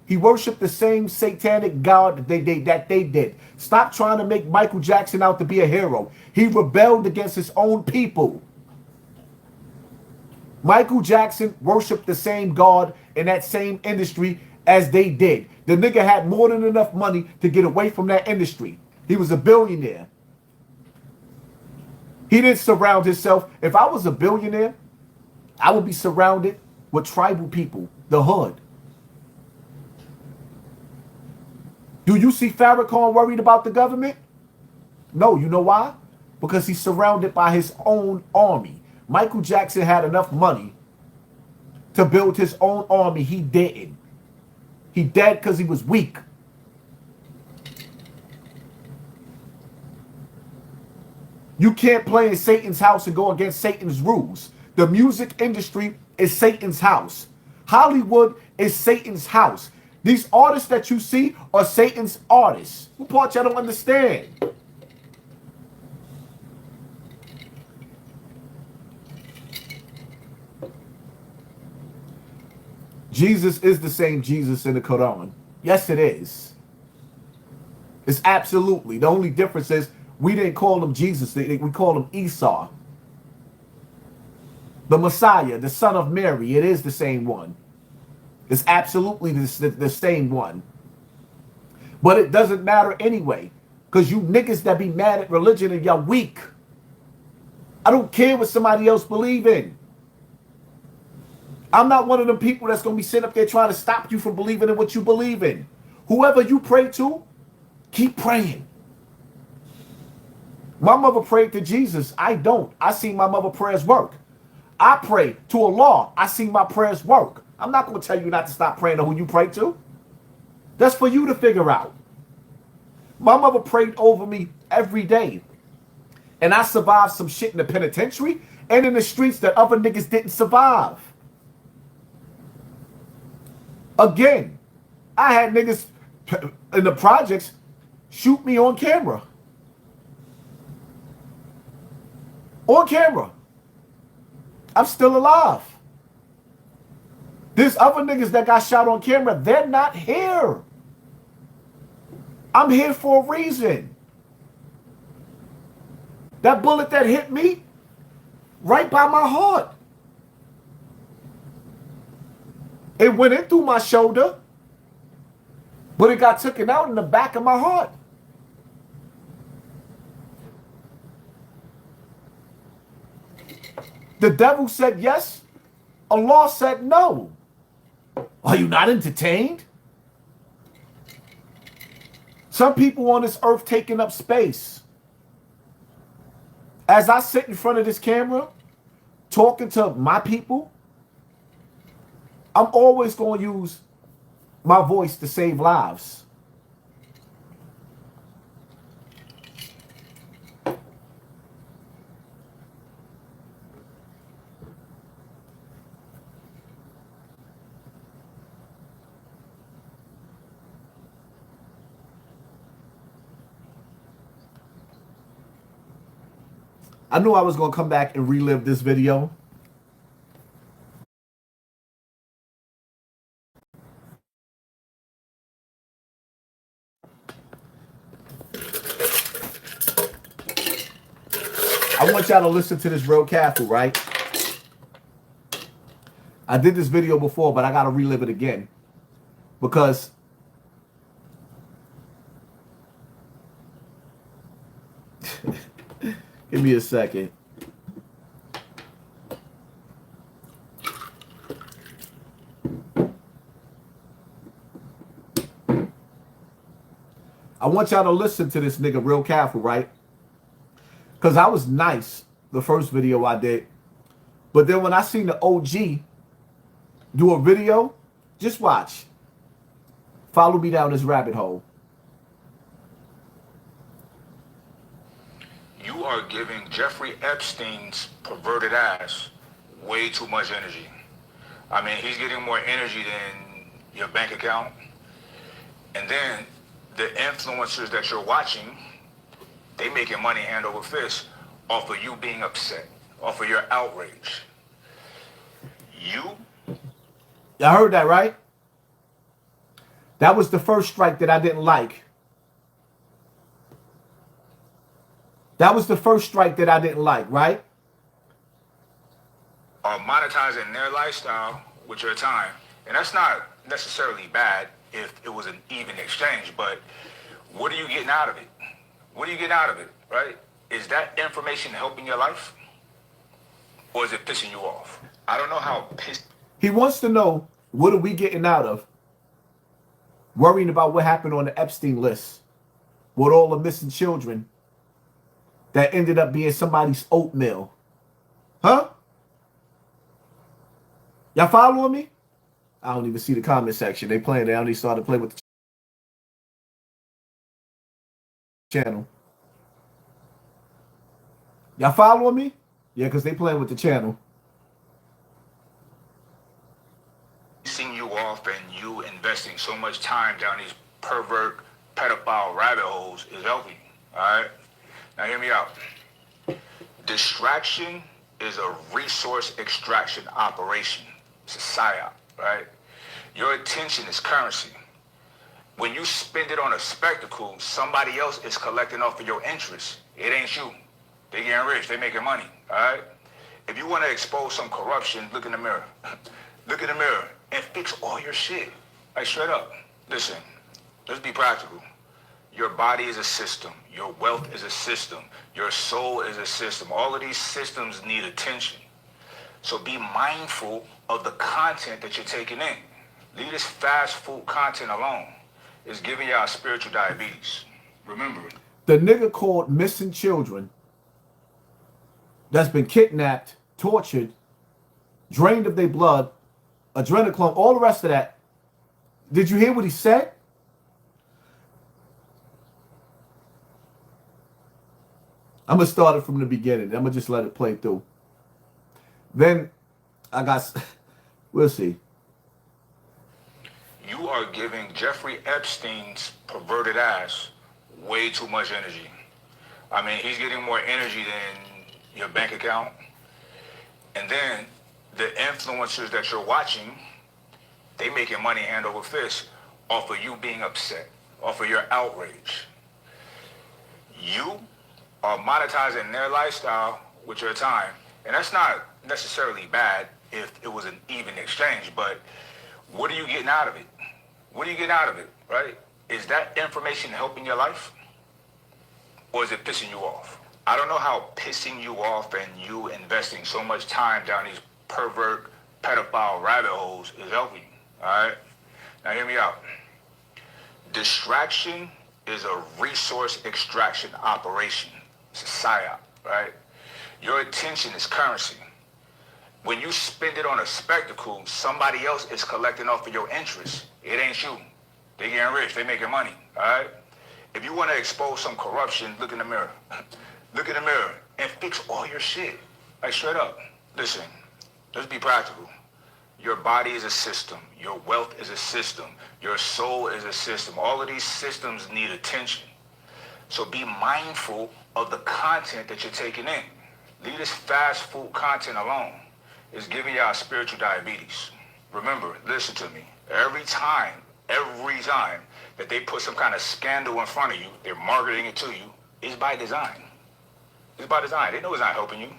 He worshiped the same satanic god that they did. Stop trying to make Michael Jackson out to be a hero. He rebelled against his own people. Michael Jackson worshiped the same god in that same industry as they did. The nigga had more than enough money to get away from that industry. He was a billionaire. He didn't surround himself. If I was a billionaire, I would be surrounded with tribal people, the hood. Do you see Farrakhan worried about the government? No, you know why? Because he's surrounded by his own army. Michael Jackson had enough money to build his own army. He didn't. He dead because he was weak. You can't play in Satan's house and go against Satan's rules. The music industry is Satan's house. Hollywood is Satan's house. These artists that you see are Satan's artists. What part y'all don't understand? Jesus is the same Jesus in the Quran. Yes, it is. It's absolutely. The only difference is we didn't call him Jesus. We call him Esau. The Messiah, the son of Mary. It is the same one. It's absolutely the same one. But it doesn't matter anyway. Because you niggas that be mad at religion and y'all weak. I don't care what somebody else believe in. I'm not one of them people that's going to be sitting up there trying to stop you from believing in what you believe in. Whoever you pray to, keep praying. My mother prayed to Jesus. I don't. I see my mother prayers work. I pray to Allah. I see my prayers work. I'm not going to tell you not to stop praying to who you pray to. That's for you to figure out. My mother prayed over me every day. And I survived some shit in the penitentiary and in the streets that other niggas didn't survive. Again, I had niggas in the projects shoot me on camera. On camera. I'm still alive. There's other niggas that got shot on camera. They're not here. I'm here for a reason. That bullet that hit me, right by my heart. It went in through my shoulder, but it got taken out in the back of my heart. The devil said yes. Allah said no. Are you not entertained? Some people on this earth taking up space. As I sit in front of this camera, talking to my people, I'm always going to use my voice to save lives. I knew I was going to come back and relive this video. I want y'all to listen to this real careful, right? I did this video before, but I got to relive it again. Because give me a second. I want y'all to listen to this nigga real careful, right? Because I was nice the first video I did. But then when I seen the OG do a video, just watch. Follow me down this rabbit hole. You are giving Jeffrey Epstein's perverted ass way too much energy. I mean, he's getting more energy than your bank account. And then the influencers that you're watching, they making money hand over fist off of you being upset, off of your outrage. Y'all heard that, right? That was the first strike that I didn't like. That was the first strike that I didn't like, right? Are monetizing their lifestyle with your time. And that's not necessarily bad if it was an even exchange, but what are you getting out of it? What are you getting out of it, right? Is that information helping your life? Or is it pissing you off? I don't know how pissed... He wants to know, what are we getting out of worrying about what happened on the Epstein list with all the missing children that ended up being somebody's oatmeal? Huh? Y'all following me? I don't even see the comment section. They playing. They only started playing with the channel. Y'all following me? Yeah, because they playing with the channel. pissing you off and you investing so much time down these pervert, pedophile rabbit holes is helping you. All right? Now hear me out. Distraction is a resource extraction operation. It's a psyop, right? Your attention is currency. When you spend it on a spectacle, somebody else is collecting off of your interest. It ain't you. They getting rich. They making money, all right? If you want to expose some corruption, look in the mirror. Look in the mirror and fix all your shit. Like, straight up. Listen, let's be practical. Your body is a system. Your wealth is a system. Your soul is a system. All of these systems need attention. So be mindful of the content that you're taking in. Leave this fast food content alone. It's giving y'all spiritual diabetes. Remember it. The nigga called missing children that's been kidnapped, tortured, drained of their blood, adrenochrome, all the rest of that. Did you hear what he said? I'm going to start it from the beginning. I'm going to just let it play through. Then I got, we'll see. You are giving Jeffrey Epstein's perverted ass way too much energy. I mean, he's getting more energy than your bank account. And then the influencers that you're watching, they making money hand over fist off of you being upset, off of your outrage. You are monetizing their lifestyle with your time. And that's not necessarily bad if it was an even exchange, but what are you getting out of it? What are you getting out of it, right? Is that information helping your life? Or is it pissing you off? I don't know how pissing you off and you investing so much time down these pervert, pedophile rabbit holes is helping you, all right? Now hear me out. Distraction is a resource extraction operation. It's a psyop, right? Your attention is currency. When you spend it on a spectacle, somebody else is collecting off of your interest. It ain't you. They getting rich. They making money, all right? If you want to expose some corruption, look in the mirror. Look in the mirror and fix all your shit. Like, straight up. Listen, let's be practical. Your body is a system. Your wealth is a system. Your soul is a system. All of these systems need attention. So be mindful of the content that you're taking in. Leave this fast food content alone. It's giving y'all spiritual diabetes. Remember, listen to me. Every time that they put some kind of scandal in front of you, they're marketing it to you, it's by design. It's by design. They know it's not helping you.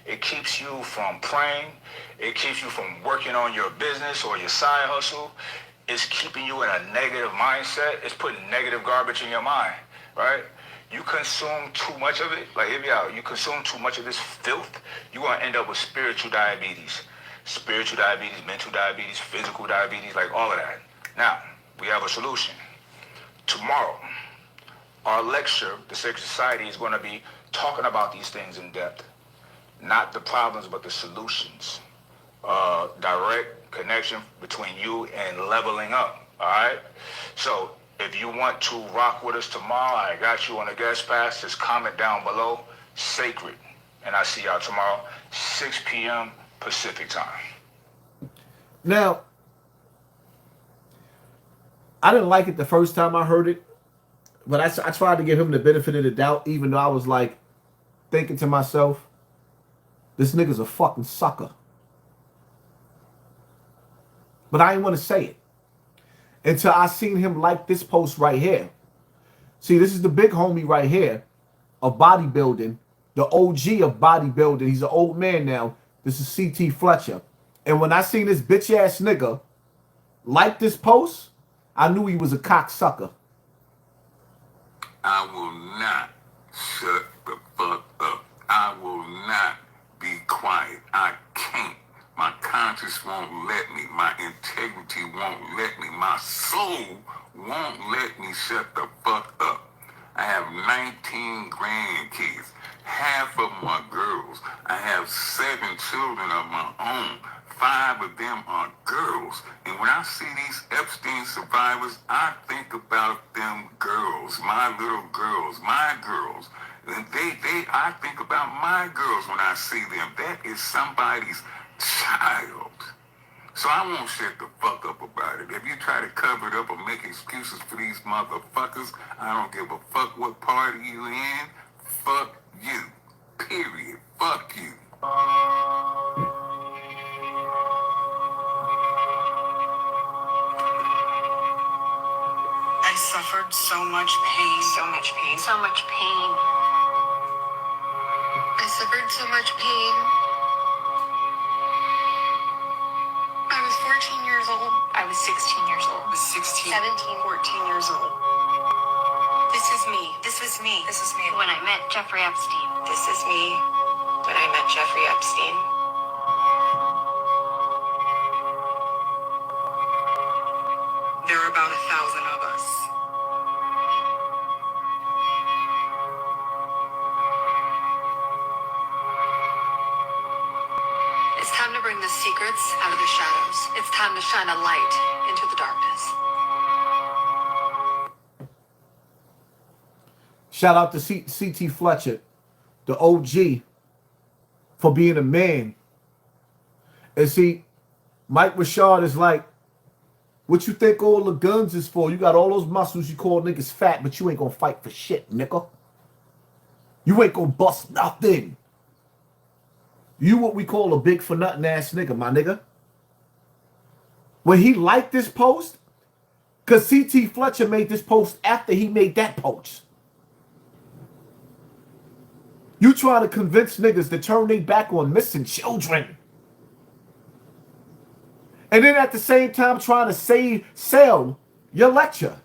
It keeps you from praying. It keeps you from working on your business or your side hustle. It's keeping you in a negative mindset. It's putting negative garbage in your mind, right? You consume too much of it, like, hear me out. You consume too much of this filth, you're going to end up with spiritual diabetes. Spiritual diabetes, mental diabetes, physical diabetes, like all of that. Now, we have a solution. Tomorrow, our lecture, The Sacred Society, is going to be talking about these things in depth. Not the problems, but the solutions. Direct connection between you and leveling up, all right? So, if you want to rock with us tomorrow, I got you on a guest pass. Just comment down below, sacred. And I'll see y'all tomorrow, 6 p.m. Pacific time. Now, I didn't like it the first time I heard it, but I tried to give him the benefit of the doubt, even though I was like thinking to myself, this nigga's a fucking sucker. But I didn't want to say it until I seen him like this post right here. See, this is the big homie right here of bodybuilding, the OG of bodybuilding. He's an old man now. This is CT Fletcher. And when I seen this bitch ass nigga like this post, I knew he was a cocksucker. I will not shut the fuck up. I will not be quiet. I can't. My conscience won't let me. My integrity won't let me. My soul won't let me shut the fuck up. I have 19 grandkids. Half of them are girls. I have 7 children of my own. 5 of them are girls. And when I see these Epstein survivors, I think about them girls, my little girls, my girls. And I think about my girls when I see them. That is somebody's child. So I won't shut the fuck up about it. If you try to cover it up or make excuses for these motherfuckers, I don't give a fuck what party you in. Fuck you. Period. Fuck you. I suffered so much pain. So much pain. So much pain. I suffered so much pain. I was 14 years old. I was 16 years old. I was 16. 17. 14 years old. This is me. This was me. This is me. When I met Jeffrey Epstein. This is me. When I met Jeffrey Epstein. There are about 1,000 of us. It's time to bring the secrets out of the shadows. It's time to shine a light into the darkness. Shout out to C.T. Fletcher, the OG, for being a man. And see, Mike Rashad is like, what you think all the guns is for? You got all those muscles, you call niggas fat, but you ain't gonna fight for shit, nigga. You ain't gonna bust nothing. You what we call a big for nothing ass nigga, my nigga. When he liked this post, because C.T. Fletcher made this post after he made that post. You trying to convince niggas to turn their back on missing children. And then at the same time trying to sell your lecture.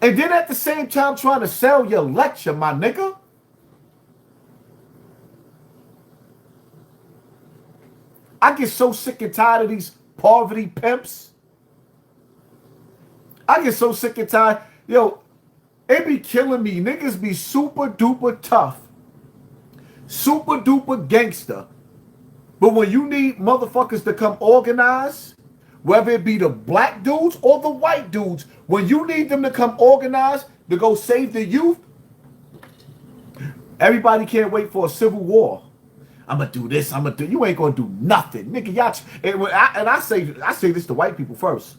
And then at the same time trying to sell your lecture, my nigga. I get so sick and tired of these poverty pimps. I get so sick and tired. Yo, it be killing me. Niggas be super duper tough. Super duper gangster. But when you need motherfuckers to come organize, whether it be the black dudes or the white dudes, when you need them to come organize to go save the youth, everybody can't wait for a civil war. I'm gonna do this. You ain't gonna do nothing, nigga. Y'all, and I say this to white people first.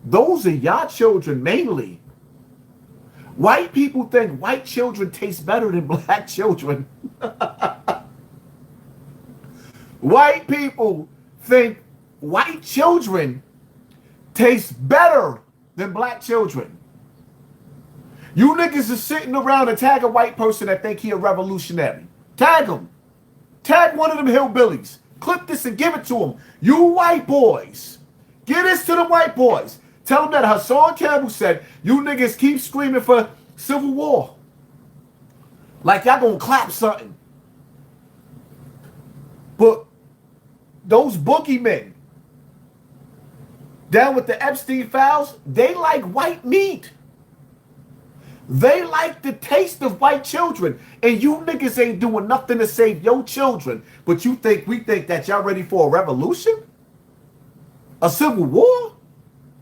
Those are y'all children mainly. White people think white children taste better than black children. White people think white children taste better than black children. You niggas are sitting around and tag a white person that think he a revolutionary. Tag him. Tag one of them hillbillies. Clip this and give it to him. You white boys. Give this to the white boys. Tell them that Hassan Campbell said, you niggas keep screaming for civil war. Like y'all gonna clap something. But those boogeymen down with the Epstein files, they like white meat. They like the taste of white children. And you niggas ain't doing nothing to save your children. But we think that y'all ready for a revolution? A civil war?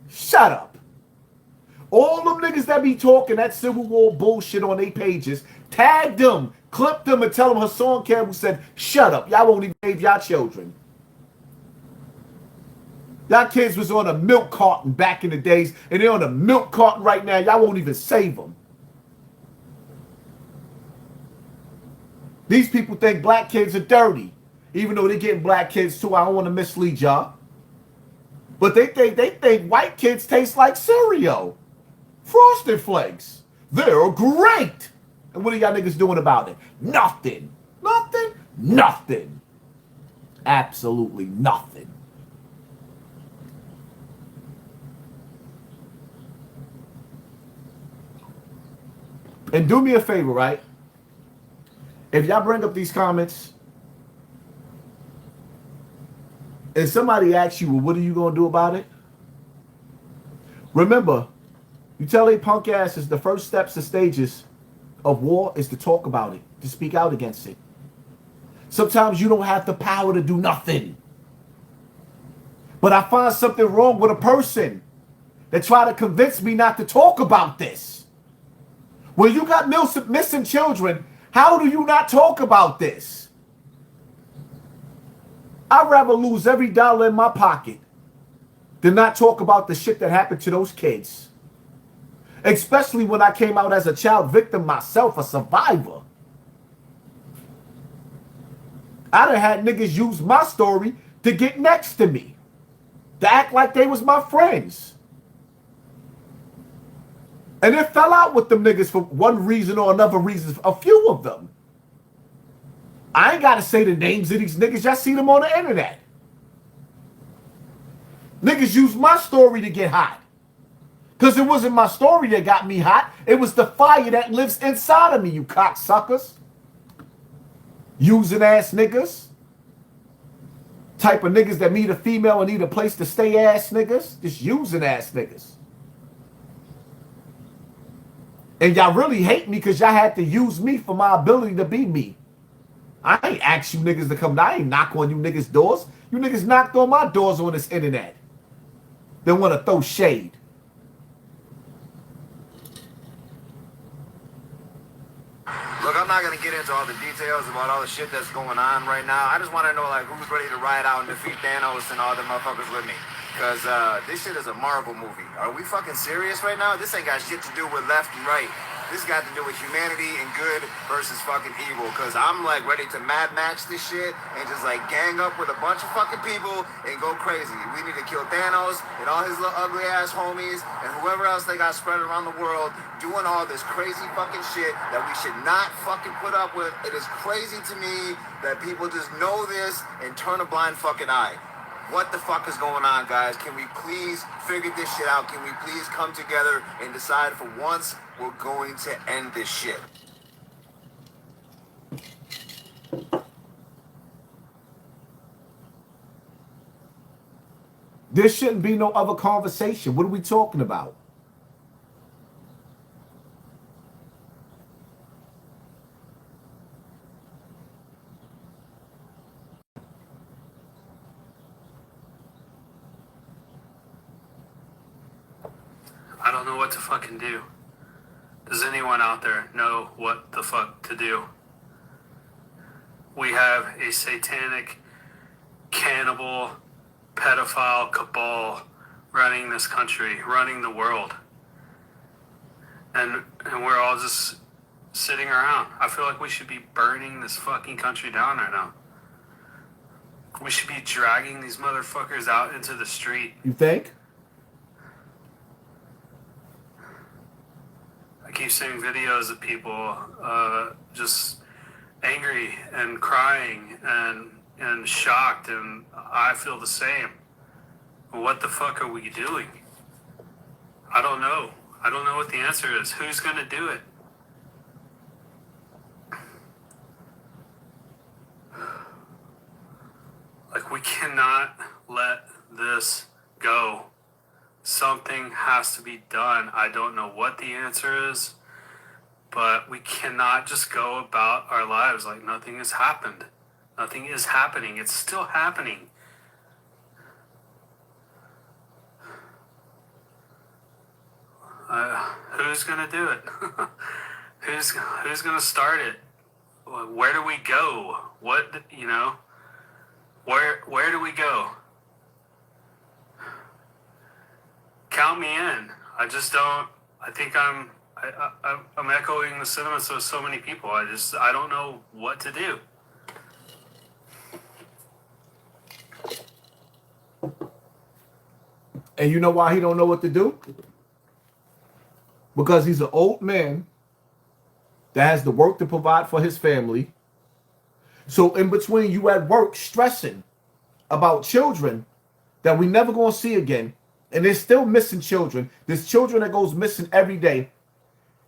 Shut up. All them niggas that be talking that civil war bullshit on their pages, tag them, clip them, and tell them Hassan Campbell said, shut up. Y'all won't even save y'all children. Y'all kids was on a milk carton back in the days, and they're on a milk carton right now. Y'all won't even save them. These people think black kids are dirty, even though they're getting black kids too. I don't want to mislead y'all. But they think white kids taste like cereal. Frosted Flakes. They're great. And what are y'all niggas doing about it? Nothing. Nothing. Nothing. Absolutely nothing. And do me a favor, right? If y'all bring up these comments and somebody asks you, well, what are you going to do about it? Remember, you tell a punk asses the first steps and stages of war is to talk about it, to speak out against it. Sometimes you don't have the power to do nothing. But I find something wrong with a person that try to convince me not to talk about this. When you got missing children, how do you not talk about this? I'd rather lose every dollar in my pocket than not talk about the shit that happened to those kids. Especially when I came out as a child victim myself, a survivor. I done had niggas use my story to get next to me, to act like they was my friends. And it fell out with them niggas for one reason or another reason, a few of them. I ain't got to say the names of these niggas. Y'all see them on the internet. Niggas use my story to get hot. Because it wasn't my story that got me hot. It was the fire that lives inside of me, you cocksuckers. Using ass niggas. Type of niggas that meet a female and need a place to stay ass niggas. Just using ass niggas. And y'all really hate me because y'all had to use me for my ability to be me. I ain't asked you niggas to come. I ain't knock on you niggas' doors. You niggas knocked on my doors on this internet. They want to throw shade. Look, I'm not going to get into all the details about all the shit that's going on right now. I just want to know, like, who's ready to ride out and defeat Thanos and all the motherfuckers with me. Because this shit is a Marvel movie. Are we fucking serious right now? This ain't got shit to do with left and right. This got to do with humanity and good versus fucking evil. Because I'm, like, ready to Mad Max this shit and just, like, gang up with a bunch of fucking people and go crazy. We need to kill Thanos and all his little ugly-ass homies and whoever else they got spread around the world doing all this crazy fucking shit that we should not fucking put up with. It is crazy to me that people just know this and turn a blind fucking eye. What the fuck is going on, guys? Can we please figure this shit out? Can we please come together and decide for once we're going to end this shit? There shouldn't be no other conversation. What are we talking about? I don't know what to fucking do. Does anyone out there know what the fuck to do? We have a satanic, cannibal, pedophile cabal running this country, running the world. And we're all just sitting around. I feel like we should be burning this fucking country down right now. We should be dragging these motherfuckers out into the street. You think? I keep seeing videos of people just angry and crying and shocked, and I feel the same. What the fuck are we doing? I don't know. I don't know what the answer is. Who's going to do it? Like, we cannot let this go. Something has to be done. I don't know what the answer is, but we cannot just go about our lives like nothing has happened. Nothing is happening. It's still happening. Who's gonna do it? Who's gonna start it? Where do we go? What, you know? Where do we go? Count me in. I just don't. I think I'm echoing the sentiments of so many people. I don't know what to do. And you know why he don't know what to do? Because he's an old man that has the work to provide for his family. So in between you at work stressing about children that we never gonna see again, and there's still missing children. There's children that goes missing every day.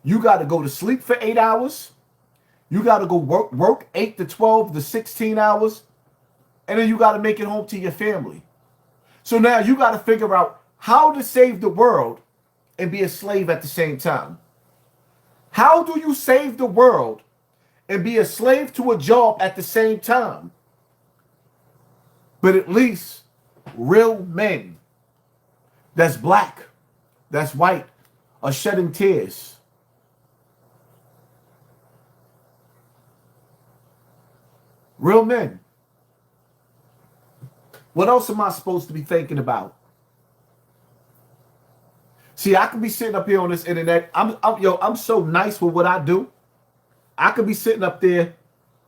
You got to go to sleep for 8 hours. You got to go work 8 to 12 to 16 hours. And then you got to make it home to your family. So now you got to figure out how to save the world and be a slave at the same time. How do you save the world and be a slave to a job at the same time? But at least real men that's black, that's white, are shedding tears. Real men. What else am I supposed to be thinking about? See, I could be sitting up here on this internet. I'm so nice with what I do. I could be sitting up there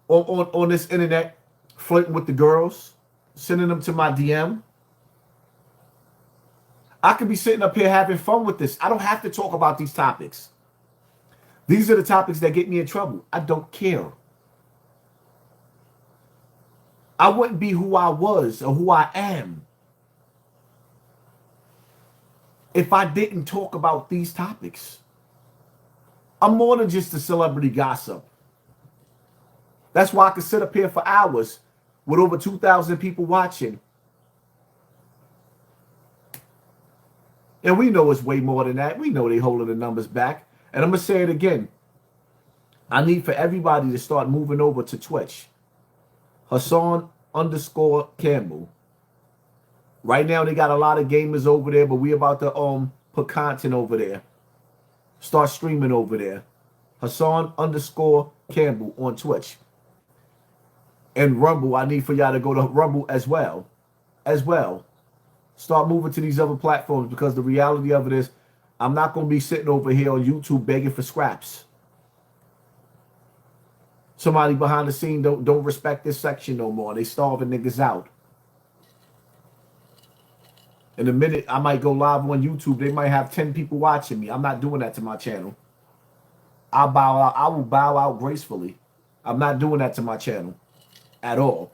on this internet, flirting with the girls, sending them to my DM. I could be sitting up here having fun with this. I don't have to talk about these topics. These are the topics that get me in trouble. I don't care. I wouldn't be who I was or who I am if I didn't talk about these topics. I'm more than just a celebrity gossip. That's why I could sit up here for hours with over 2,000 people watching. And we know it's way more than that. We know they holding the numbers back. And I'm going to say it again. I need for everybody to start moving over to Twitch. Hassan_Campbell. Right now they got a lot of gamers over there, but we about to put content over there. Start streaming over there. Hassan_Campbell on Twitch. And Rumble, I need for y'all to go to Rumble as well. Start moving to these other platforms, because the reality of it is I'm not going to be sitting over here on YouTube begging for scraps. Somebody behind the scene don't respect this section no more. They starving niggas out. In a minute, I might go live on YouTube. They might have 10 people watching me. I'm not doing that to my channel. I'll bow out. I will bow out gracefully. I'm not doing that to my channel at all.